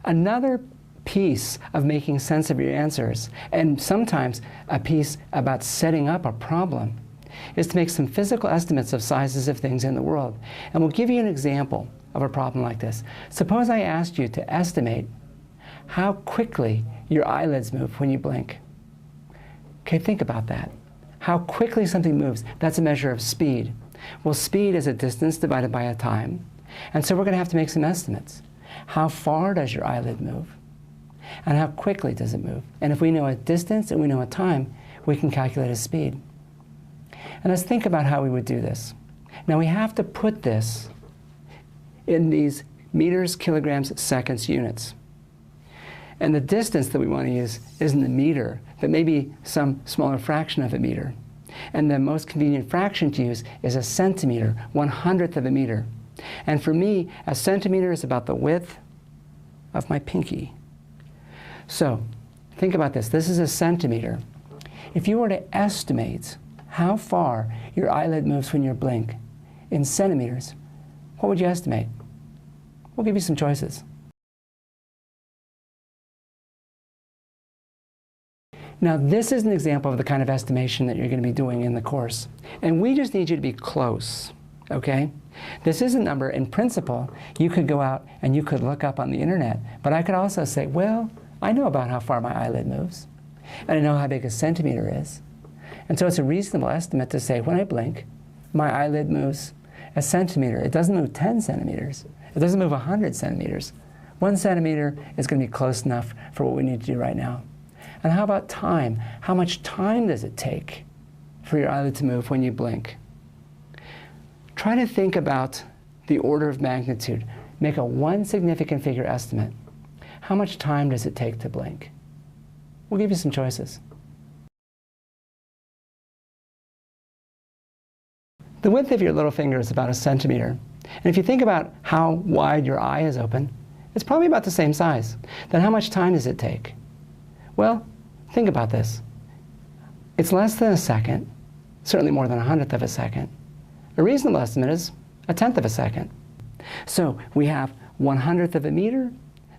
Another piece of making sense of your answers, and sometimes a piece about setting up a problem, is to make some physical estimates of sizes of things in the world. And we'll give you an example of a problem like this. Suppose I asked you to estimate how quickly your eyelids move when you blink. Okay, think about that. How quickly something moves, that's a measure of speed. Well, speed is a distance divided by a time, and so we're going to have to make some estimates. How far does your eyelid move? And how quickly does it move? And if we know a distance and we know a time, we can calculate a speed. And let's think about how we would do this. Now we have to put this in these meters, kilograms, seconds, units. And the distance that we want to use isn't a meter, but maybe some smaller fraction of a meter. And the most convenient fraction to use is a centimeter, 1/100th of a meter. And for me, a centimeter is about the width of my pinky. So think about this. This is a centimeter. If you were to estimate how far your eyelid moves when you blink in centimeters, what would you estimate? We'll give you some choices. Now, this is an example of the kind of estimation that you're going to be doing in the course. And we just need you to be close, okay? This is a number, in principle, you could go out and you could look up on the internet. But I could also say, well, I know about how far my eyelid moves. And I know how big a centimeter is. And so it's a reasonable estimate to say, when I blink, my eyelid moves a centimeter. It doesn't move 10 centimeters. It doesn't move 100 centimeters. 1 centimeter is going to be close enough for what we need to do right now. And how about time? How much time does it take for your eyelid to move when you blink? Try to think about the order of magnitude. Make a one significant figure estimate. How much time does it take to blink? We'll give you some choices. The width of your little finger is about a centimeter. And if you think about how wide your eye is open, it's probably about the same size. Then how much time does it take? Well, think about this. It's less than a second, certainly more than 1/100th of a second. A reasonable estimate is 1/10th of a second. So we have 1/100th of a meter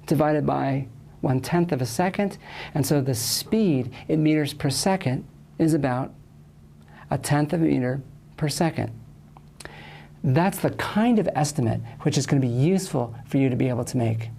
divided by 1/10th of a second, and so the speed in meters per second is about 1/10th of a meter per second. That's the kind of estimate which is going to be useful for you to be able to make.